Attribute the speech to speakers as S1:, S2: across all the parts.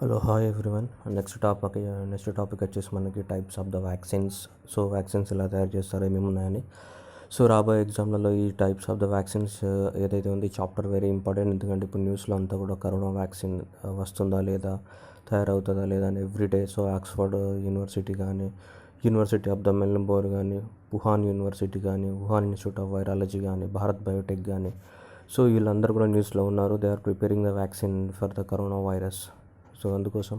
S1: Hello hi everyone. Next topic వచ్చేసి మనకి types of the vaccines. So vaccines ఎలా తయారు చేస్తారు, ఏమేమి ఉన్నాయని. సో రాబోయే ఎగ్జామ్లలో ఈ టైప్స్ ఆఫ్ ద వ్యాక్సిన్స్ ఏదైతే ఉంది చాప్టర్ వెరీ ఇంపార్టెంట్. ఎందుకంటే ఇప్పుడు న్యూస్లో అంతా కూడా కరోనా వ్యాక్సిన్ వస్తుందా లేదా, తయారవుతుందా లేదా అని ఎవ్రీడే. సో ఆక్స్ఫర్డ్ యూనివర్సిటీ కానీ, యూనివర్సిటీ ఆఫ్ ద మెల్బోర్న్ కానీ, వుహాన్ యూనివర్సిటీ కానీ, వుహాన్ ఇన్స్టిట్యూట్ ఆఫ్ వైరాలజీ కానీ, భారత్ బయోటెక్ కానీ, సో వీళ్ళందరూ కూడా న్యూస్లో ఉన్నారు. They are preparing the vaccine for the corona virus. So అందుకోసం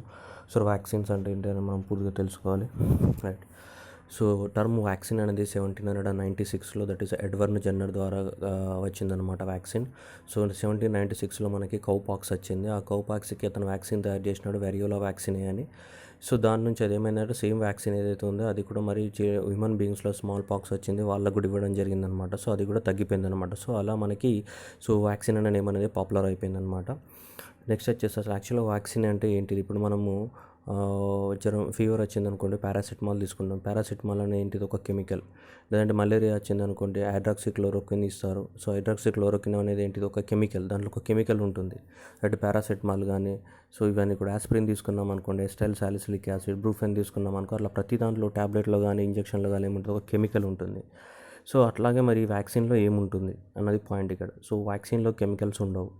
S1: వ్యాక్సిన్స్ అంటే ఏంటి అని మనం పూర్తిగా తెలుసుకోవాలి, రైట్. సో టర్మ్ వ్యాక్సిన్ అనేది 1796లో దట్ ఈస్ ఎడ్వర్డ్ జెన్నర్ ద్వారా వచ్చిందనమాట వ్యాక్సిన్. సో 1796లో మనకి కౌపాక్స్ వచ్చింది. ఆ కౌపాక్స్కి అతను వ్యాక్సిన్ తయారు చేసినాడు, వెరియోలా వ్యాక్సిన్ అని. సో దాని నుంచి అది ఏమైందంటే సేమ్ వ్యాక్సిన్ ఏదైతే ఉందో అది కూడా మరి హ్యూమన్ బీయింగ్స్లో స్మాల్ పాక్స్ వచ్చింది, వాళ్ళకు కూడా ఇవ్వడం జరిగిందనమాట. సో అది కూడా తగ్గిపోయిందనమాట. సో అలా మనకి వ్యాక్సిన్ అనే నేమ్ అనేది పాపులర్ అయిపోయిందనమాట. నెక్స్ట్ వచ్చేసి అసలు యాక్చువల్గా వ్యాక్సిన్ అంటే ఏంటిది. ఇప్పుడు మనము జ్వరం ఫీవర్ వచ్చిందనుకోండి, పారాసిటమాల్ తీసుకుంటాం. పారాసిటమాల్ అనేది ఏంటిది, ఒక కెమికల్. లేదంటే మలేరియా వచ్చిందనుకోండి, హైడ్రాక్సిక్లోరోక్విన్ ఇస్తారు. సో హైడ్రాక్సిక్లోరోక్విన్ అనేది ఏంటిది, ఒక కెమికల్. దాంట్లో ఒక కెమికల్ ఉంటుంది. అంటే పారాసిటమాల్ కానీ, సో ఇవన్నీ కూడా ఆస్పిరిన్ తీసుకున్నాం అనుకోండి, ఎస్టైల్ సాలిసిలిక్ యాసిడ్, బ్రూఫెన్ తీసుకున్నాం అనుకో, అట్లా ప్రతి దాంట్లో ట్యాబ్లెట్లో కానీ ఇంజక్షన్లో కానీ ఏముంటుంది, ఒక కెమికల్ ఉంటుంది. సో అట్లాగే మరి వ్యాక్సిన్లో ఏముంటుంది అన్నది పాయింట్ ఇక్కడ. సో వ్యాక్సిన్లో కెమికల్స్ ఉండవు.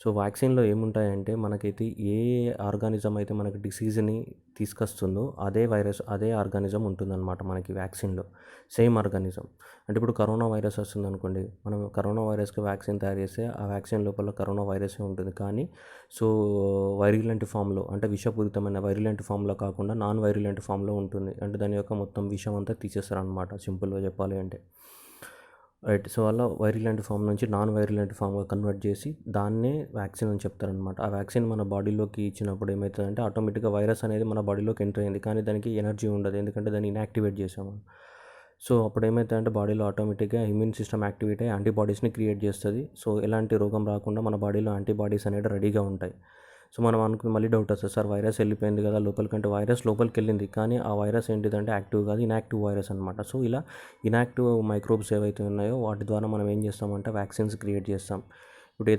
S1: సో వ్యాక్సిన్లో ఏముంటాయంటే మనకైతే ఏ ఆర్గానిజం అయితే మనకి డిసీజ్ని తీసుకొస్తుందో అదే వైరస్, అదే ఆర్గానిజం ఉంటుందన్నమాట మనకి వ్యాక్సిన్లో. Same organism. అంటే ఇప్పుడు కరోనా వైరస్ వస్తుంది అనుకోండి, మనం కరోనా వైరస్కి వ్యాక్సిన్ తయారు చేస్తే ఆ వ్యాక్సిన్ లోపల కరోనా వైరసే ఉంటుంది. కానీ సో వైరిలెంట్ ఫామ్లో, అంటే విషపూరితమైన వైరిలెంట్ ఫామ్లో కాకుండా నాన్ వైరిలెంట్ ఫామ్లో ఉంటుంది. అంటే దాని యొక్క మొత్తం విషం అంతా తీసేస్తారు అనమాట, సింపుల్గా చెప్పాలి అంటే, రైట్. సో అలా వైరిలెంట్ ఫామ్ నుంచి నాన్ వైరిలెంట్ ఫామ్గా కన్వర్ట్ చేసి దాన్నే వ్యాక్సిన్ అని చెప్తారనమాట. ఆ వ్యాక్సిన్ మన బాడీలోకి ఇచ్చినప్పుడు ఏమవుతుందంటే ఆటోమేటిక్గా వైరస్ అనేది మన బాడీలోకి ఎంటర్ అయింది, కానీ దానికి ఎనర్జీ ఉండదు, ఎందుకంటే దాన్ని ఇన్యాక్టివేట్ చేసాము. సో అప్పుడు ఏమవుతుందంటే బాడీలో ఆటోమేటిక్గా ఇమ్యూన్ సిస్టమ్ యాక్టివేట్ అయ్యి యాంటీబాడీస్ని క్రియేట్ చేస్తుంది. సో ఎలాంటి రోగం రాకుండా మన బాడీలో యాంటీబాడీస్ అనేవి రెడీగా ఉంటాయి. సో మనం అనుకుని మళ్ళీ డౌట్ వస్తుంది, సార్ వైరస్ వెళ్ళిపోయింది కదా లోపలికంటే. వైరస్ లోపలికి వెళ్ళింది, కానీ ఆ వైరస్ ఏంటిదంటే యాక్టివ్ కాదు, ఇన్యాక్టివ్ వైరస్ అనమాట. సో ఇలా ఇన్యాక్టివ్ మైక్రోబ్స్ ఏవైతే ఉన్నాయో వాటి ద్వారా మనం ఏం చేస్తామంటే వ్యాక్సిన్స్ క్రియేట్ చేస్తాం. ఇప్పుడు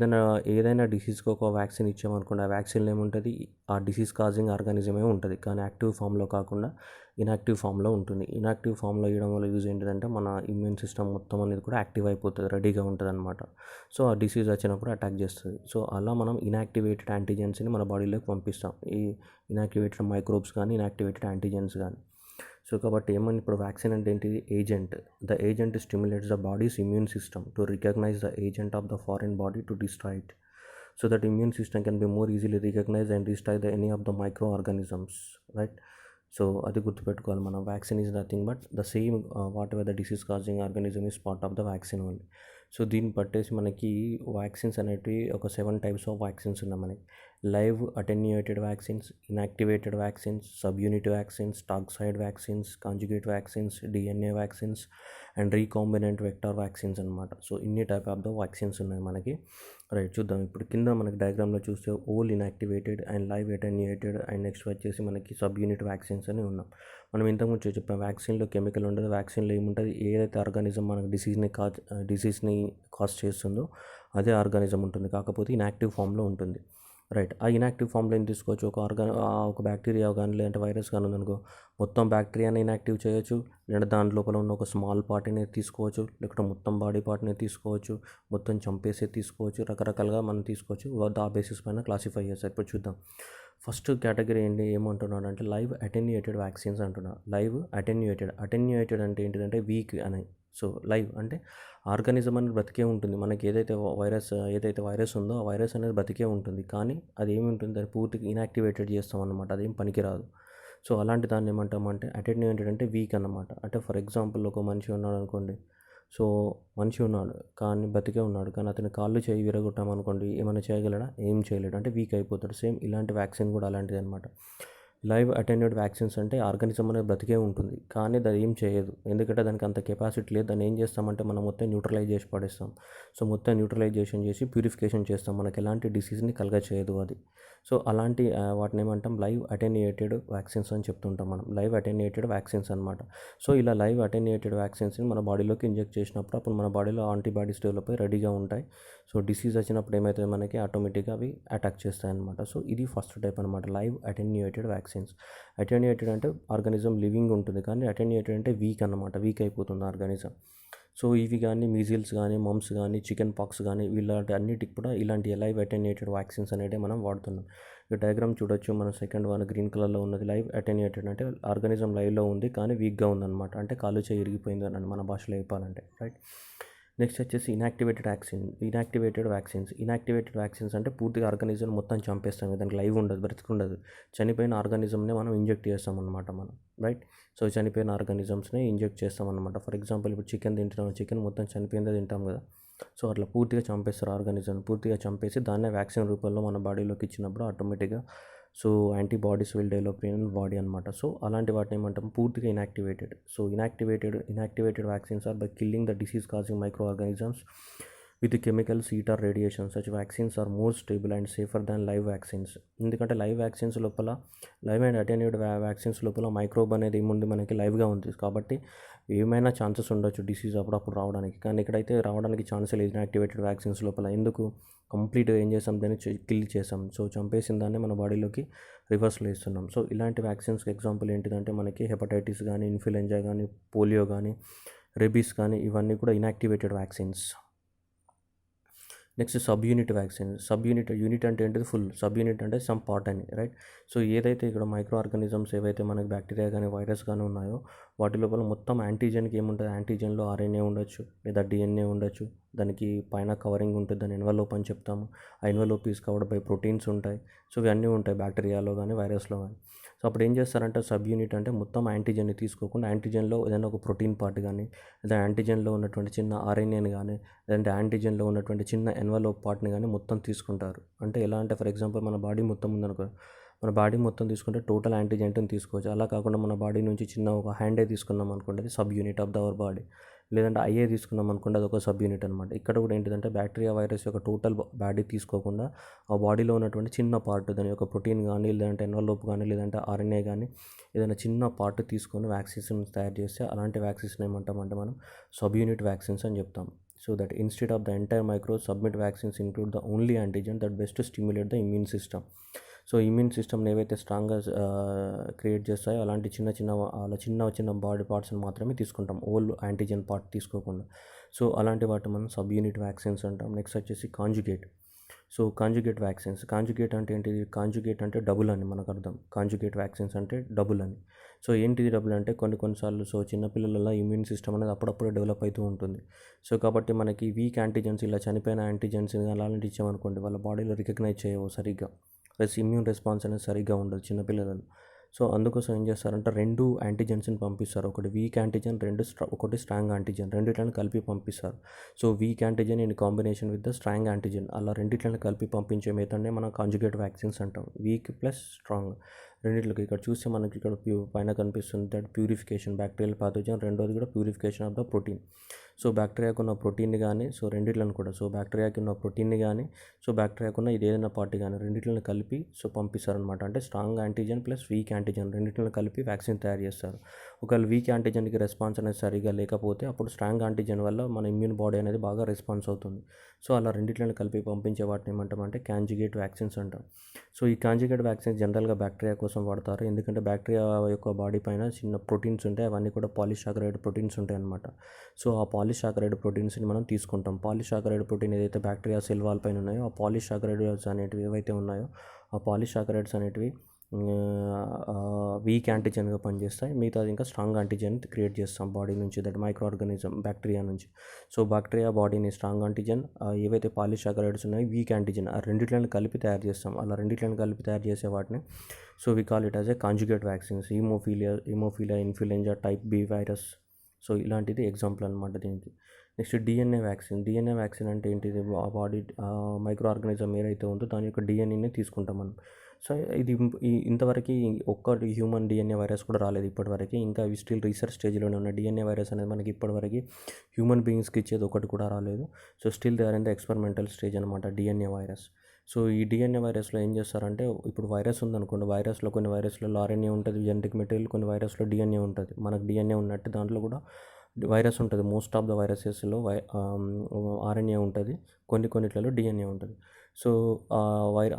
S1: ఏదైనా డిసీజ్కి ఒక వ్యాక్సిన్ ఇచ్చామనుకోండి, ఆ వ్యాక్సిన్లో ఏముంటుంది, ఆ డిసీజ్ కాజింగ్ ఆర్గానిజమే ఉంటుంది, కానీ యాక్టివ్ ఫామ్లో కాకుండా ఇన్యాక్టివ్ ఫామ్లో ఉంటుంది. ఇన్యాక్టివ్ ఫామ్లో ఇవ్వడం వల్ల యూజ్ ఏంటిదంటే మన ఇమ్యూన్ సిస్టమ్ మొత్తం అనేది కూడా యాక్టివ్ అయిపోతుంది, రెడీగా ఉంటుంది అనమాట. సో ఆ డిసీజ్ వచ్చినప్పుడు అటాక్ చేస్తుంది. సో అలా మనం ఇన్యాక్టివేటెడ్ యాంటీజెన్స్ని మన బాడీలోకి పంపిస్తాం, ఈ ఇన్యాక్టివేటెడ్ మైక్రోబ్స్ కానీ, ఇన్యాక్టివేటెడ్ యాంటీజెన్స్ కానీ. సో కాబట్టి ఏమని ఇప్పుడు వ్యాక్సిన్ అంటే ఏంటిది, agent. The agent stimulates the body's immune system to recognise the agent of the foreign body to destroy it. So that immune system can be more easily recognise and destroy the any of the micro organisms, right. So అది గుర్తుపెట్టుకోవాలి మనం. Vaccine is nothing but the same whatever the disease causing organism is part of the vaccine only. So దీన్ని పట్టేసి మనకి vaccines అనేటివి ఒక 7 types of vaccines ఉన్నాయి మనకి. Live attenuated vaccines, inactivated vaccines, subunit vaccines, toxoid vaccines, conjugate vaccines, DNA vaccines and recombinant vector vaccines అనమాట. So ఇన్ని type of the vaccines ఉన్నాయి మనకి, రైట్. చూద్దాం ఇప్పుడు కింద మనకి డయాగ్రామ్లో చూస్తే whole inactivated and live attenuated and next వచ్చేసి మనకి సబ్ యూనిట్ వ్యాక్సిన్స్ అని ఉన్నాం. మనం ఇంతకుముందు చెప్పాం వ్యాక్సిన్లో కెమికల్ ఉండదు. వ్యాక్సిన్లో ఏముంటుంది, ఏదైతే ఆర్గానిజం మనకు డిసీజ్ని కాజ్ చేస్తుందో అదే ఆర్గానిజం ఉంటుంది, కాకపోతే ఇన్యాక్టివ్ ఫామ్లో ఉంటుంది, రైట్. ఆ ఇన్యాక్టివ్ ఫామ్లో ఏం తీసుకోవచ్చు, ఒక బ్యాక్టీరియా కానీ లేదంటే వైరస్ కానీ ఉందనుకో, మొత్తం బ్యాక్టీరియాని ఇన్యాక్టివ్ చేయొచ్చు, లేదంటే దాని లోపల ఉన్న ఒక స్మాల్ పార్ట్ని తీసుకోవచ్చు, లేకపోతే మొత్తం బాడీ పార్ట్ని తీసుకోవచ్చు, మొత్తం చంపేసి తీసుకోవచ్చు, రకరకాలుగా మనం తీసుకోవచ్చు. ఆ బేసిస్ పైన క్లాసిఫై చేస్తారు. ఇప్పుడు చూద్దాం. ఫస్ట్ కేటగిరీ ఏమంటున్నాడు అంటే లైవ్ అటెన్యూయేటెడ్ వ్యాక్సిన్స్ అంటున్నాడు. లైవ్ అటెన్యూయేటెడ్ అంటే ఏంటిదంటే వీక్ అని. సో లైవ్ అంటే ఆర్గానిజం అనేది బ్రతికే ఉంటుంది. మనకి ఏదైతే వైరస్ ఉందో ఆ వైరస్ అనేది బ్రతికే ఉంటుంది, కానీ అది ఏమి ఉంటుంది, దాన్ని పూర్తిగా ఇన్యాక్టివేటెడ్ చేస్తాం అన్నమాట, అదేం పనికిరాదు. సో అలాంటి దాన్ని ఏమంటామంటే అటెన్యూయేటెడ్ అంటే వీక్ అన్నమాట. అంటే ఫర్ ఎగ్జాంపుల్ ఒక మనిషి ఉన్నాడు అనుకోండి, సో మనిషి ఉన్నాడు కానీ బతికే ఉన్నాడు, కానీ అతని కాళ్ళు చేయి విరగొట్టామనుకోండి, ఏమైనా చేయగలడా, ఏం చేయలేడు, అంటే వీక్ అయిపోతాడు. సేమ్ ఇలాంటి వ్యాక్సిన్ కూడా అలాంటిది అనమాట. లైవ్ అటెన్యూడ్ వ్యాక్సిన్స్ అంటే ఆర్గానిజం అనేది బ్రతికే ఉంటుంది, కానీ అది ఏం చేయదు. ఎందుకంటే దానికి అంత కెపాసిటీ లేదు. దాన్ని ఏం చేస్తామంటే మనం మొత్తం న్యూట్రలైజ్ చేసి పడేస్తాం. సో మొత్తం న్యూట్రలైజేషన్ చేసి ప్యూరిఫికేషన్ చేస్తాం. మనకి ఎలాంటి డిసీజ్ని కలగ చేయదు అది. సో అలాంటి వాటిని ఏమంటాం, లైవ్ అటెన్యూయేటెడ్ వ్యాక్సిన్స్ అని చెప్తుంటాం మనం. లైవ్ అటెన్యూయేటెడ్ వ్యాక్సిన్స్ అనమాట. సో ఇలా లైవ్ అటెన్యూయేటెడ్ వ్యాక్సిన్స్ని మన బాడీలోకి ఇంజెక్ట్ చేసినప్పుడు అప్పుడు మన బాడీలో యాంటీబాడీస్ డెవలప్ అయి రెడీగా ఉంటాయి. సో డిసీజ్ వచ్చినప్పుడు ఏమవుతుంది, మనకి ఆటోమేటిక్గా అవి అటాక్ చేస్తాయి అనమాట. సో ఇది ఫస్ట్ టైప్ అనమాట, లైవ్ అటెన్యూయేటెడ్ వ్యాక్సిన్స్. అటెన్యూయేటెడ్ అంటే ఆర్గానిజం లివింగ్ ఉంటుంది, కానీ అటెన్యూయేటెడ్ అంటే వీక్ అనమాట, వీక్ అయిపోతుంది ఆర్గానిజం. సో ఇవి కానీ మీజిల్స్ కానీ మమ్స్ కానీ చికెన్ పాక్స్ కానీ ఇలాంటి అన్నిటికి కూడా ఇలాంటి లైవ్ అటెన్యూయేటెడ్ వ్యాక్సిన్స్ అనేవి మనం వాడుతున్నాం. ఈ డయాగ్రామ్ చూడొచ్చు, మన సెకండ్ వన్ గ్రీన్ కలర్లో ఉన్నది లైవ్ అటెన్యూయేటెడ్ అంటే ఆర్గానిజం లైవ్లో ఉంది కానీ వీక్గా ఉందన్నమాట, అంటే కాలు చేయి ఇరిగిపోయింది అని మన భాషలో చెప్పాలంటే, రైట్. నెక్స్ట్ వచ్చేసి ఇనాక్టివేటెడ్ వ్యాక్సిన్స్ అంటే పూర్తిగా ఆర్గానిజం మొత్తం చంపేస్తాం, దానికి లైవ్ ఉండదు, బ్రతికుండదు. చనిపోయిన ఆర్గానిజంని మనం ఇంజెక్ట్ చేస్తాం అనమాట మనం, రైట్. సో చనిపోయిన ఆర్గానిజమ్స్ని ఇంజెక్ట్ చేస్తాం అనమాట. ఫర్ ఎగ్జాంపుల్ ఇప్పుడు చికెన్ తింటున్నాం, చికెన్ మొత్తం చనిపోయిందే తింటాం కదా. సో అట్లా పూర్తిగా చంపేస్తారు ఆర్గానిజం, పూర్తిగా చంపేసి దాన్నే వ్యాక్సిన్ రూపంలో మన బాడీలోకి ఇచ్చినప్పుడు ఆటోమేటిక్గా so antibodies will develop in body అనమాట. సో అలాంటి వాటిని ఏమంటాం, పూర్తిగా inactivated. So inactivated vaccines are by killing the disease causing micro organisms with chemicals, heat or radiation. Such vaccines are more stable and safer than live vaccines. ఎందుకంటే live vaccines లోపల, live and attenuated vaccines లోపల microbe అనేది ఏముంది, మనకి లైవ్గా ఉంది కాబట్టి ఏమైనా ఛాన్సెస్ ఉండొచ్చు డిసీజ్ అప్పుడప్పుడు రావడానికి, కానీ ఇక్కడైతే రావడానికి ఛాన్స్ లేదు ఇనాక్టివేటెడ్ వ్యాక్సిన్స్ లోపల. ఎందుకు, కంప్లీట్గా ఏం చేస్తాం, దాన్ని కిల్ చేసాం. సో చంపేసిన దాన్ని మన బాడీలోకి రివర్స్లో ఇస్తున్నాం. సో ఇలాంటి వ్యాక్సిన్స్కి ఎగ్జాంపుల్ ఏంటిదంటే మనకి హెపటైటిస్ కానీ, ఇన్ఫ్లుయెంజా కానీ, పోలియో కానీ, రెబీస్ కానీ, ఇవన్నీ కూడా inactivated vaccines. Next sub unit vaccine. Unit అంటే ఏంటిది, ఫుల్. సబ్ యూనిట్ అంటే సమ్ పార్ట్ అని, రైట్. సో ఏదైతే ఇక్కడ మైక్రో ఆర్గానిజమ్స్ ఏవైతే మనకి బ్యాక్టీరియా కానీ వైరస్ కానీ ఉన్నాయో వాటి లోపల మొత్తం యాంటీజెన్కి ఏముంటుంది, యాంటీజెన్లో ఆర్ఎన్ఏ ఉండొచ్చు లేదా డిఎన్ఏ ఉండొచ్చు, దానికి పైన కవరింగ్ ఉంటుంది, దాన్ని ఎన్వలోప్ అని చెప్తాము. ఆ envelope is covered by proteins ఉంటాయి. సో ఇవన్నీ ఉంటాయి బ్యాక్టీరియాలో కానీ వైరస్లో కానీ. సో అప్పుడు ఏం చేస్తారంటే సబ్ యూనిట్ అంటే మొత్తం యాంటీజెన్ని తీసుకోకుండా యాంటీజెన్లో ఏదైనా ఒక ప్రోటీన్ పార్ట్ కానీ, లేదా యాంటీజెన్లో ఉన్నటువంటి చిన్న ఆర్ఎన్ఏని కానీ, లేదంటే యాంటీజెన్లో ఉన్నటువంటి చిన్న ఎన్వలోప్ పార్ట్ని కానీ మొత్తం తీసుకుంటారు. అంటే ఎలా అంటే ఫర్ ఎగ్జాంపుల్ మన బాడీ మొత్తం ఉందనుకో, మన బాడీ మొత్తం తీసుకుంటే టోటల్ యాంటీజెంట్ని తీసుకోవచ్చు. అలా కాకుండా మన బాడీ నుంచి చిన్న ఒక హ్యాండే తీసుకున్నాం అనుకోండి, అది sub unit of the our body. లేదంటే ఐఏ తీసుకున్నాం అనుకోండి, అది ఒక సబ్ యూనిట్ అనమాట. ఇక్కడ కూడా ఏంటిదంటే బ్యాక్టీరియా వైరస్ యొక్క టోటల్ బాడీ తీసుకోకుండా ఆ బాడీలో ఉన్నటువంటి చిన్న పార్ట్, దాని యొక్క ప్రోటీన్ కానీ, లేదంటే ఎన్వలోప్ కానీ, లేదంటే ఆర్ఎన్ఏ కానీ ఏదైనా చిన్న పార్ట్ తీసుకొని వ్యాక్సిన్స్ తయారు చేస్తే అలాంటి వ్యాక్సిన్స్ ఏమంటామంటే మనం సబ్ యూనిట్ వ్యాక్సిన్స్ అని చెప్తాం. So that instead of the entire micro, submit vaccines include the only antigen that best to stimulate the immune system. So immune సిస్టమ్ని ఏవైతే స్ట్రాంగ్గా క్రియేట్ చేస్తాయో అలాంటి చిన్న బాడీ పార్ట్స్ని మాత్రమే తీసుకుంటాం, ఓల్ యాంటీజెన్ పార్ట్ తీసుకోకుండా. సో అలాంటి వాటి మనం సబ్ యూనిట్ వ్యాక్సిన్స్ అంటాం. నెక్స్ట్ వచ్చేసి conjugate. So conjugate vaccines. Conjugate అంటే ఏంటిది, కాంజుగేట్ అంటే డబుల్ అని మనకు అర్థం. కాంజుగేట్ వ్యాక్సిన్స్ అంటే డబుల్ అని. సో ఏంటిది డబుల్ అంటే కొన్నిసార్లు సో చిన్నపిల్లలలో ఇమ్యూన్ సిస్టమ్ అనేది అప్పుడప్పుడు డెవలప్ అవుతూ ఉంటుంది. సో కాబట్టి మనకి వీక్ యాంటీజెన్స్, ఇలా చనిపోయిన యాంటీజెన్స్ అలాంటి ఇచ్చామనుకోండి, వాళ్ళ బాడీలో రికగ్నైజ్ చేయవు సరిగ్గా, ప్లస్ ఇమ్యూన్ రెస్పాన్స్ అనేది సరిగ్గా ఉండదు చిన్నపిల్లలలో. సో అందుకోసం ఏం చేస్తారంటే 2 యాంటీజెన్స్ని పంపిస్తారు. ఒకటి వీక్ యాంటీజెన్, ఒకటి స్ట్రాంగ్ యాంటీజెన్, రెండిట్లను కలిపి పంపిస్తారు. So weak antigen in combination with the strong antigen, అలా రెండిట్లను కలిపి పంపించే మెథడ్నే మనం కాంజుగేట్ వ్యాక్సిన్స్ అంటాం. వీక్ ప్లస్ స్ట్రాంగ్ రెండిట్లకి. ఇక్కడ చూస్తే మనకి ఇక్కడ పైన కనిపిస్తుంది దట్ ప్యూరిఫికేషన్ బ్యాక్టీరియల్ పాథోజన్, రెండోది కూడా purification of the protein. So బ్యాక్టీరియాకు ఉన్న ప్రోటీన్ని కానీ, సో రెండిట్లను కూడా, సో బ్యాక్టీరియాకి ఉన్న ప్రోటీన్ని కానీ, సో బ్యాక్టీరియాకు ఉన్న ఇది ఏదైనా పార్ట్ కానీ రెండిట్లను కలిపి సో పంపిస్తారనమాట. అంటే strong antigen plus weak antigen రెండిట్లను కలిపి వ్యాక్సిన్ తయారు చేస్తారు. ఒకవేళ వీక్ యాంటీజెన్కి రెస్పాన్స్ అనేది సరిగా లేకపోతే అప్పుడు స్ట్రాంగ్ యాంటీజెన్ వల్ల మన ఇమ్యూన్ బాడీ అనేది బాగా రెస్పాన్స్ అవుతుంది. సో అలా రెండిట్లను కలిపి పంపించే వాటిని ఏమంటామంటే కాంజుగేట్ వ్యాక్సిన్స్ అంటాం. సో ఈ కాంజుగేట్ వ్యాక్సిన్స్ జనరల్గా బ్యాక్టీరియా కోసం వాడతారు. ఎందుకంటే బ్యాక్టీరియా యొక్క బాడీ పైన చిన్న ప్రోటీన్స్ ఉంటాయి, అవన్నీ కూడా పాలిసాకరైడ్ ప్రోటీన్స్ ఉంటాయి అన్నమాట. సో ఆ పాలిసాకరైడ్ ప్రోటీన్స్ని మనం తీసుకుంటాం. పాలిసాకరైడ్ ప్రోటీన్ ఏదైతే బ్యాక్టీరియా సెల్ వాల్ పైన ఉన్నాయో ఆ పాలిసాకరైడ్స్ అనేటివి ఏవైతే ఉన్నాయో ఆ పాలిసాకరైడ్స్ అనేటివి వీక్ యాంటీజెన్గా పనిచేస్తాయి. మిగతాది ఇంకా స్ట్రాంగ్ యాంటీజెన్ క్రియేట్ చేస్తాం బాడీ నుంచి, దట్ మైక్రో ఆర్గానిజం బ్యాక్టీరియా నుంచి. సో బ్యాక్టీరియా బాడీని స్ట్రాంగ్ యాంటీజెన్, ఏవైతే పాలిసాకరైడ్స్ ఉన్నాయో వీక్ యాంటీజెన్, ఆ రెండిట్లను కలిపి తయారు చేస్తాం. అలా రెండిట్లను కలిపి తయారు చేసే వాటిని so we call it as a conjugate vaccines. Haemophilia, influenza type B virus, so ఇలాంటిది ఎగ్జాంపుల్ అనమాట దీనికి. నెక్స్ట్ డిఎన్ఏ వ్యాక్సిన్ అంటే ఏంటిది, బాడీ మైక్రో ఆర్గానిజం ఏదైతే ఉందో దాని యొక్క డిఎన్ఏని తీసుకుంటాం మనం. సో ఇది ఇంతవరకు ఒక్క హ్యూమన్ డిఎన్ఏ వైరస్ కూడా రాలేదు ఇప్పటివరకు. ఇంకా ఇవి స్టిల్ రీసెర్చ్ స్టేజ్లోనే ఉన్న డిఎన్ఏ వైరస్ అనేది మనకి ఇప్పటివరకు హ్యూమన్ బీయింగ్స్కి ఇచ్చేది ఒకటి కూడా రాలేదు. So still they are in the experimental stage అనమాట డిఎన్ఏ వైరస్. సో ఈ డిఎన్ఏ వైరస్లో ఏం చేస్తారంటే, ఇప్పుడు వైరస్ ఉందనుకోండి, కొన్ని వైరస్లలో ఆర్ఎన్ఏ ఉంటుంది, జెనెటిక్ మెటీరియల్, కొన్ని వైరస్లో డిఎన్ఏ ఉంటుంది. మనకు డిఎన్ఏ ఉన్నట్టు దాంట్లో కూడా వైరస్ ఉంటుంది. మోస్ట్ ఆఫ్ ద వైరసెస్లో ఆర్ఎన్ఏ ఉంటుంది, కొన్నిట్లలో డిఎన్ఏ ఉంటుంది. సో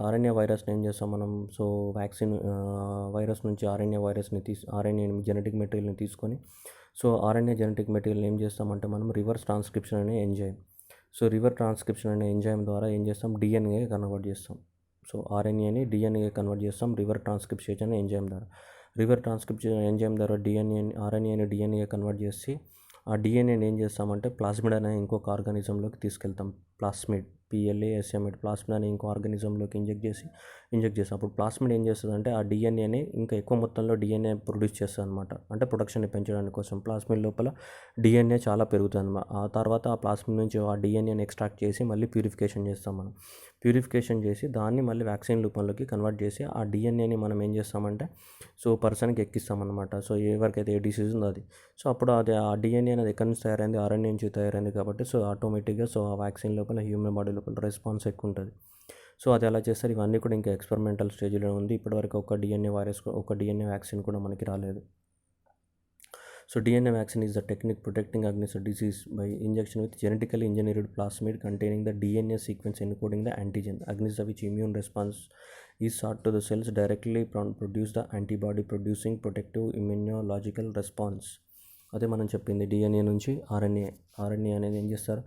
S1: ఆర్ఎన్ఏ వైరస్ని ఏం చేస్తాం మనం, సో వ్యాక్సిన్ వైరస్ నుంచి ఆర్ఎన్ఏ జెనెటిక్ మెటీరియల్ని తీసుకొని, సో ఆర్ఎన్ఏ జెనెటిక్ మెటీరియల్ ఏం చేస్తామంటే మనం రివర్స్ ట్రాన్స్క్రిప్షన్ అనే ఎంజైమ్. సో రివర్స్ ట్రాన్స్క్రిప్షన్ అనే ఎంజైమ్ ద్వారా ఏం చేస్తాం, డిఎన్ఏ కన్వర్ట్ చేస్తాం. సో ఆర్ఎన్ఏని డిఎన్ఏ కన్వర్ట్ చేస్తాం రివర్స్ ట్రాన్స్క్రిప్షన్ అనే ఎంజైమ్ ద్వారా. రివర్స్ ట్రాన్స్క్రిప్షన్ ఎంజైమ్ ద్వారా ఆర్ఎన్ఏని డిఎన్ఏ కన్వర్ట్ చేసి ఆ డిఎన్ఏని ఏం చేస్తామంటే ప్లాస్మిడ్ అనే ఇంకొక ఆర్గానిజంలోకి తీసుకెళ్తాం. ప్లాస్మిడ్ అనే ఇంకో ఆర్గానిజంలోకి ఇంజెక్ట్ చేస్తాం. అప్పుడు ప్లాస్మిడ్ ఏం చేస్తుందంటే ఆ డిఎన్ఏని ఇంకా ఎక్కువ మొత్తంలో డిఎన్ఏ ప్రొడ్యూస్ చేస్తుంది అనమాట. అంటే ప్రొడక్షన్ని పెంచడానికి కోసం ప్లాస్మిడ్ లోపల డిఎన్ఏ చాలా పెరుగుతుంది అనమాట. ఆ తర్వాత ఆ ప్లాస్మిడ్ నుంచి ఆ డిఎన్ఏని ఎక్స్ట్రాక్ట్ చేసి మళ్ళీ ప్యూరిఫికేషన్ చేస్తాం మనం. ప్యూరిఫికేషన్ చేసి దాన్ని మళ్ళీ వ్యాక్సిన్ రూపంలోకి కన్వర్ట్ చేసి ఆ డిఎన్ఏని మనం ఏం చేస్తామంటే సో పర్సన్కి ఎక్కిస్తామన్నమాట. సో ఎవరికైతే ఏ డిసీజ్ ఉందో అది. సో అప్పుడు అది ఆ డిఎన్ఏ అనేది ఎక్కడి నుంచి తయారైంది, ఆర్ఎన్ఏ నుంచి తయారైంది కాబట్టి సో ఆటోమేటిక్గా సో ఆ వ్యాక్సిన్ లోపల హ్యూమన్ బాడీ లోపల రెస్పాన్స్ ఎక్కువ ఉంటుంది. సో అది ఎలా చేస్తారు, ఇవన్నీ కూడా ఇంకా ఎక్స్పెరిమెంటల్ స్టేజ్లో ఉంది. ఇప్పటివరకు ఒక డిఎన్ఏ వ్యాక్సిన్ కూడా మనకి రాలేదు. So DNA vaccine is the technique protecting against a disease by injection with genetically engineered plasmid containing the DNA sequence encoding the antigen, against which immune response is sought to the cells directly produce the antibody producing protective immunological response. అదే మనం చెప్పింది DNA నుంచి RNA అనేది ఏం చేస్తారు,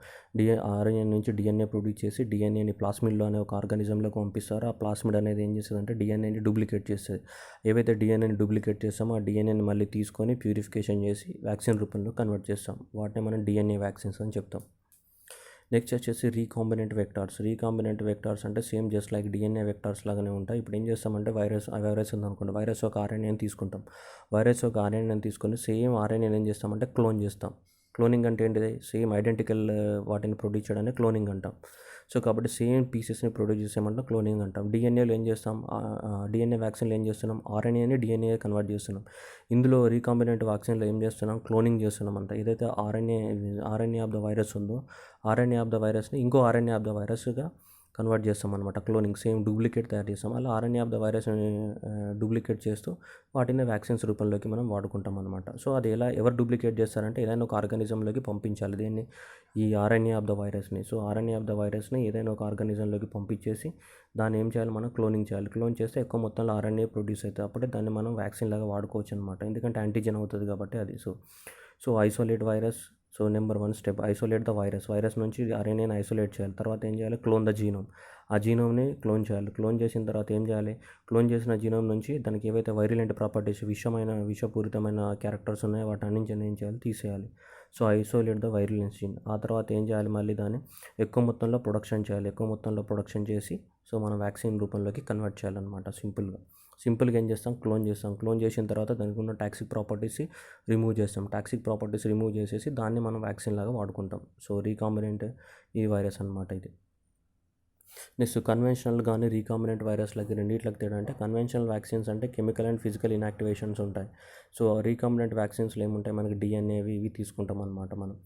S1: RNA నుంచి DNA produce చేసి డిఎన్ఏని ప్లాస్మిడ్లో అనే ఒక ఆర్గానిజంలోకి పంపిస్తారు. ఆ ప్లాస్మిడ్ అనేది ఏం చేస్తుంది అంటే డిఎన్ఏని డూప్లికేట్ చేస్తుంది. ఏవైతే డిఎన్ఏని డూప్లికేట్ చేస్తామో ఆ డిఎన్ఏని మళ్ళీ తీసుకొని ప్యూరిఫికేషన్ చేసి వ్యాక్సిన్ రూపంలో కన్వర్ట్ చేస్తాం. వాటిని మనం డిఎన్ఏ వ్యాక్సిన్స్ అని చెప్తాం. నెక్స్ట్ వచ్చేసి రీకాంబినెంట్ వెక్టార్స్ అంటే same just like DNA vectors లాగానే ఉంటాయి. ఇప్పుడు ఏం చేస్తామంటే వైరస్ ఉందనుకోండి, వైరస్ ఒక ఆర్ఎన్ఏని తీసుకుంటాం. తీసుకొని సేమ్ ఆర్ఎన్ఏని ఏం చేస్తామంటే క్లోన్ చేస్తాం. క్లోనింగ్ అంటే ఏంటిది, సేమ్ ఐడెంటికల్ వాటిని ప్రొడ్యూస్ చేయడాన్ని క్లోనింగ్ అంటాం. సో కాబట్టి సేమ్ పీసెస్ని ప్రొడ్యూస్ చేసేమంటే క్లోనింగ్ అంటాం. డిఎన్ఏలో ఏం చేస్తాం, డిఎన్ఏ వ్యాక్సిన్లో ఏం చేస్తున్నాం, ఆర్ఎన్ఏని డిఎన్ఏ కన్వర్ట్ చేస్తున్నాం. ఇందులో రీకాంబినెంట్ వ్యాక్సిన్లో ఏం చేస్తున్నాం, క్లోనింగ్ చేస్తున్నాం అంట. ఏదైతే ఆర్ఎన్ఏ ఆఫ్ ద వైరస్ ఉందో ఆర్ఎన్ఏ ఆఫ్ ద వైరస్ని ఇంకో ఆర్ఎన్ఏ ఆఫ్ ద వైరస్గా కన్వర్ట్ చేస్తాం అనమాట. క్లోనింగ్ సేమ్ డూప్లికేట్ తయారు చేస్తాం. అలా ఆర్ఎన్ఏ ఆఫ్ ద వైరస్ని డూప్లికేట్ చేస్తూ వాటిని వ్యాక్సిన్స్ రూపంలోకి మనం వాడుకుంటాం అనమాట. సో అది ఎవరు డూప్లికేట్ చేస్తారంటే ఏదైనా ఒక ఆర్గానిజంలోకి పంపించాలి దీన్ని, ఈ ఆర్ఎన్ఏ ఆఫ్ ద వైరస్ని. సో ఆర్ఎన్ఏ ఆఫ్ ద వైరస్ని ఏదైనా ఒక ఆర్గానిజంలోకి పంపించేసి దాన్ని ఏం చేయాలి, మనం క్లోనింగ్ చేయాలి. క్లోన్ చేస్తే ఎక్కువ మొత్తంలో ఆర్ఎన్ఏ ప్రొడ్యూస్ అవుతుంది. అప్పుడే దాన్ని మనం వ్యాక్సిన్ లాగా వాడుకోవచ్చు అనమాట. ఎందుకంటే యాంటీజెన్ అవుతుంది కాబట్టి అది. So isolate virus. So number 1 step isolate the virus నుంచి ఆర్ఎన్ఏని ఐసోలేట్ చేయాలి. తర్వాత ఏం చేయాలి, క్లోన్ ద జీనోమ్. ఆ జీనోమ్ని క్లోన్ చేయాలి. క్లోన్ చేసిన తర్వాత ఏం చేయాలి, క్లోన్ చేసిన జీనోమ్ నుంచి దానికి ఏవైతే వైరలెంట్ ప్రాపర్టీస్, విషపూరితమైన క్యారెక్టర్స్ ఉన్నాయో వాటి అన్నించి ఏం చేయాలి, తీసేయాలి. So isolate the viral gene. ఆ తర్వాత ఏం చేయాలి, మళ్ళీ దాన్ని ఎక్కువ మొత్తంలో ప్రొడక్షన్ చేసి సో మనం వ్యాక్సిన్ రూపంలోకి కన్వర్ట్ చేయాలన్నమాట. సింపుల్గా ఏం చేస్తాం, క్లోన్ చేసిన తర్వాత దానికి ఉన్న టాక్సిక్ ప్రాపర్టీస్ రిమూవ్ చేసేసి దాన్ని మనం వ్యాక్సిన్ లాగా వాడుకుంటాం. సో రీకాంబినెంట్ ఈ వైరస్ అనమాట ఇది. నెక్స్ట్ కన్వెన్షనల్ కానీ రీకాంబినెంట్ వైరస్లకి రెండిట్లకి తేడా అంటే, కన్వెన్షనల్ వ్యాక్సిన్స్ అంటే కెమికల్ అండ్ ఫిజికల్ ఇన్యాక్టివేషన్స్ ఉంటాయి. సో రీకాంబినెంట్ వ్యాక్సిన్స్లో ఏముంటాయి, మనకి డిఎన్ఏవి ఇవి తీసుకుంటాం అనమాట మనం.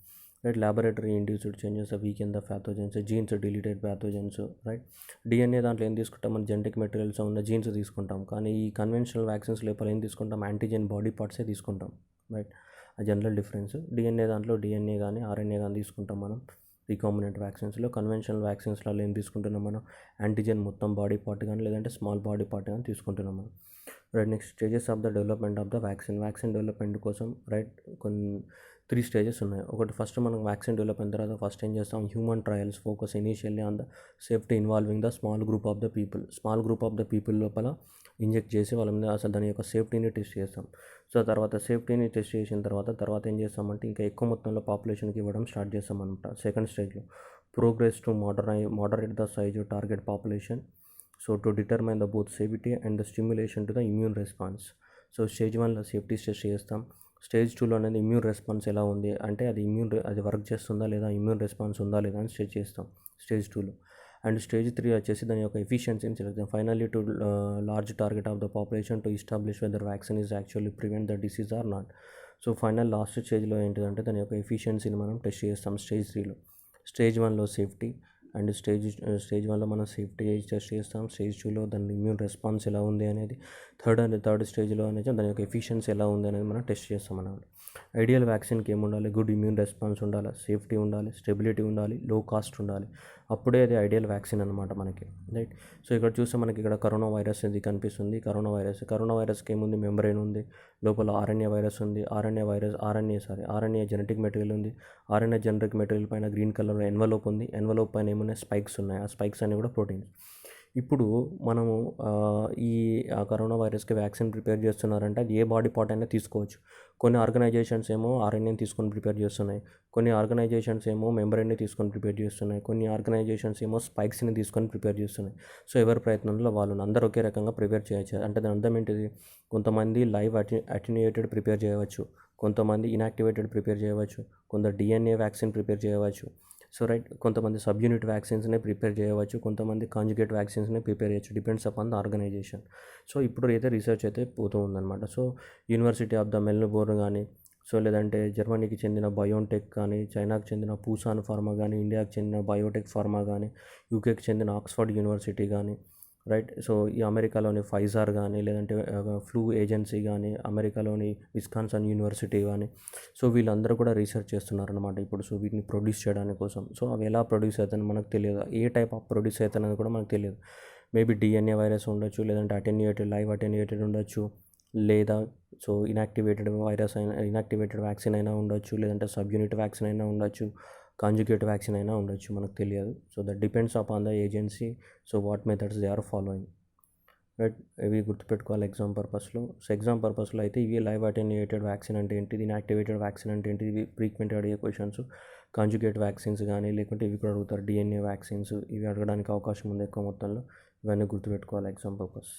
S1: Right, laboratory induced changes weaken the pathogens, genes deleted pathogens. Right, DNA దాంట్లో ఏం తీసుకుంటాం, మన జెనెటిక్ మెటీరియల్స్ ఉన్న జీన్స్ తీసుకుంటాం. కానీ ఈ కన్వెన్షనల్ వ్యాక్సిన్స్ లోపల ఏం తీసుకుంటాం, యాంటీజెన్ బాడీ పార్ట్సే తీసుకుంటాం. రైట్, ఆ జనరల్ డిఫరెన్స్. డిఎన్ఏ దాంట్లో డిఎన్ఏ కానీ ఆర్ఎన్ఏ కానీ తీసుకుంటాం మనం రీకాంబినెంట్ వ్యాక్సిన్స్లో. కన్వెన్షనల్ వ్యాక్సిన్స్లలో ఏం తీసుకుంటున్నాం మనం, యాంటీజెన్ మొత్తం బాడీ పార్ట్ కానీ లేదంటే స్మాల్ బాడీ పార్ట్ కానీ తీసుకుంటున్నాం మనం. Right, next stages of the development of the vaccine development కోసం రైట్ కొన్ని 3 స్టేజెస్ ఉన్నాయి. ఒకటి, ఫస్ట్ మనం వ్యాక్సిన్ డెవలప్ అయిన తర్వాత ఫస్ట్ ఏం చేస్తాం, human trials focus initially on the safety involving the small group of the people లోపల ఇంజెక్ట్ చేసి వాళ్ళ మీద అసలు దాని యొక్క సేఫ్టీని టెస్ట్ చేస్తాం. సో తర్వాత సేఫ్టీని టెస్ట్ చేసిన తర్వాత ఏం చేస్తామంటే ఇంకా ఎక్కువ మొత్తంలో పాపులేషన్కి ఇవ్వడం స్టార్ట్ చేస్తాం అనమాట. సెకండ్ స్టేజ్లో progress to moderate the size target population. So to determine the both safety and the stimulation to the immune response. So stage 1లో సేఫ్టీ టెస్ట్ చేస్తాం. స్టేజ్ 2లో అనేది ఇమ్యూన్ రెస్పాన్స్ ఎలా ఉంది అంటే అది వర్క్ చేస్తుందా లేదా, ఇమ్యూన్ రెస్పాన్స్ ఉందా లేదా అని చెక్ చేస్తాం స్టేజ్ 2లో. అండ్ స్టేజ్ 3 వచ్చేసి దాని యొక్క ఎఫిషియన్సీని check. Finally to large target of the population to establish whether vaccine is actually prevent the disease or not. So final last స్టేజ్లో ఏంటిదంటే దాని యొక్క ఎఫిషియన్సీని మనం టెస్ట్ చేస్తాం స్టేజ్ 3లో. స్టేజ్ 1లో సేఫ్టీ అండ్ స్టేజ్ 1లో మనం సేఫ్టీ టెస్ట్ చేస్తాం. స్టేజ్ 2లో దాని ఇమ్యూన్ రెస్పాన్స్ ఎలా ఉంది అనేది, థర్డ్ స్టేజ్లో అనేది దాని యొక్క ఎఫిషియన్సీ ఎలా ఉంది అనేది మనం టెస్ట్ చేస్తాం అన్నమాట. ఐడియల్ వ్యాక్సిన్కి ఏముండాలి, గుడ్ ఇమ్యూన్ రెస్పాన్స్ ఉండాలి, సేఫ్టీ ఉండాలి, స్టెబిలిటీ ఉండాలి, లో కాస్ట్ ఉండాలి. అప్పుడే అది ఐడియల్ వ్యాక్సిన్ అనమాట మనకి, రైట్. సో ఇక్కడ చూస్తే మనకి ఇక్కడ కరోనా వైరస్ ఇది కనిపిస్తుంది. కరోనా వైరస్కి ఏముంది, మెంబ్రెయిన్ ఉంది, లోపల ఆర్ఎన్ఏ వైరస్ ఉంది. ఆర్ఎన్ఏ జెనెటిక్ మెటీరియల్ ఉంది. ఆర్ఎన్ఏ జెనెటిక్ మెటీరియల్ పైన గ్రీన్ కలర్ ఎన్వలోప్ ఉంది. ఎన్వలోప్ పైన ఏమున్నాయి, స్పైక్స్ ఉన్నాయి. ఆ స్పైక్స్ అన్నీ కూడా ప్రోటీన్స్. ఇప్పుడు మనము ఈ కరోనా వైరస్కి వ్యాక్సిన్ ప్రిపేర్ చేస్తున్నారంటే అది ఏ బాడీ పార్ట్ అయినా తీసుకోవచ్చు. కొన్ని ఆర్గనైజేషన్స్ ఏమో ఆర్ఎన్ఏని తీసుకొని ప్రిపేర్ చేస్తున్నాయి, కొన్ని ఆర్గనైజేషన్స్ ఏమో మెంబ్రెయిన్ని తీసుకొని ప్రిపేర్ చేస్తున్నాయి, కొన్ని ఆర్గనైజేషన్స్ ఏమో స్పైక్స్ని తీసుకొని ప్రిపేర్ చేస్తున్నాయి. సో ఎవరి ప్రయత్నంలో వాళ్ళు, అందరూ ఒకే రకంగా ప్రిపేర్ చేయొచ్చు. అంటే దాని అర్థం ఏంటిది, కొంతమంది లైవ్ అటెన్యూయేటెడ్ ప్రిపేర్ చేయవచ్చు, కొంతమంది ఇన్యాక్టివేటెడ్ ప్రిపేర్ చేయవచ్చు, కొంత డిఎన్ఏ వ్యాక్సిన్ ప్రిపేర్ చేయవచ్చు. సో రైట్, కొంతమంది సబ్ యూనిట్ వ్యాక్సిన్స్నే ప్రిపేర్ చేయవచ్చు, కొంతమంది కాంజుగేట్ వ్యాక్సిన్స్ని ప్రిపేర్ చేయొచ్చు, depends upon the organisation. So ఇప్పుడు అయితే రీసెర్చ్ అయితే పోతూ ఉందన్నమాట. So university of the Melbourne కానీ, సో లేదంటే జర్మనీకి చెందిన బయోటెక్ కానీ, చైనాకు చెందిన పూసాన్ ఫార్మా కానీ, ఇండియాకి చెందిన బయోటెక్ ఫార్మా కానీ, యూకేకి చెందిన ఆక్స్ఫర్డ్ యూనివర్సిటీ కానీ, రైట్. సో ఈ అమెరికాలోని ఫైజర్ కానీ, లేదంటే ఫ్లూ ఏజెన్సీ కానీ, అమెరికాలోని విస్కాన్సన్ యూనివర్సిటీ కానీ, సో వీళ్ళందరూ కూడా రీసెర్చ్ చేస్తున్నారనమాట ఇప్పుడు. సో వీటిని ప్రొడ్యూస్ చేయడానికి కోసం. సో అవి ఎలా ప్రొడ్యూస్ అవుతాయని మనకు తెలియదు, ఏ టైప్ ఆఫ్ ప్రొడ్యూస్ అవుతాయని కూడా మనకు తెలియదు. మేబీ డిఎన్ఏ వైరస్ ఉండొచ్చు, లేదంటే లైవ్ అటెన్యూయేటెడ్ ఉండొచ్చు, లేదా సో ఇన్యాక్టివేటెడ్ వ్యాక్సిన్ అయినా ఉండొచ్చు, లేదంటే సబ్ యూనిట్ వ్యాక్సిన్ అయినా ఉండొచ్చు, కాంజుగేట్ వ్యాక్సిన్ అయినా ఉండొచ్చు, మనకు తెలియదు. So that depends upon the agency. So what methods they are following, right. ఇవి గుర్తుపెట్టుకోవాలి ఎగ్జామ్ పర్పస్లో. సో ఎగ్జామ్ పర్పస్లో అయితే ఇవి లైవ్ అటెన్యూయేటెడ్ వ్యాక్సిన్ అంటే ఏంటిది, ఇన్యాక్టివేటెడ్ వ్యాక్సిన్ అంటే ఏంటిది, ఇవి ఫ్రీక్వెంట్గా అడిగే క్వశ్చన్స్. కాంజుగేట్ వ్యాక్సిన్స్ కానీ, లేకుంటే ఇవి కూడా అడుగుతారు, డిఎన్ఏ వ్యాక్సిన్స్, ఇవి అడగడానికి అవకాశం ఉంది ఎక్కువ మొత్తంలో. ఇవన్నీ గుర్తుపెట్టుకోవాలి ఎగ్జామ్ పర్పస్.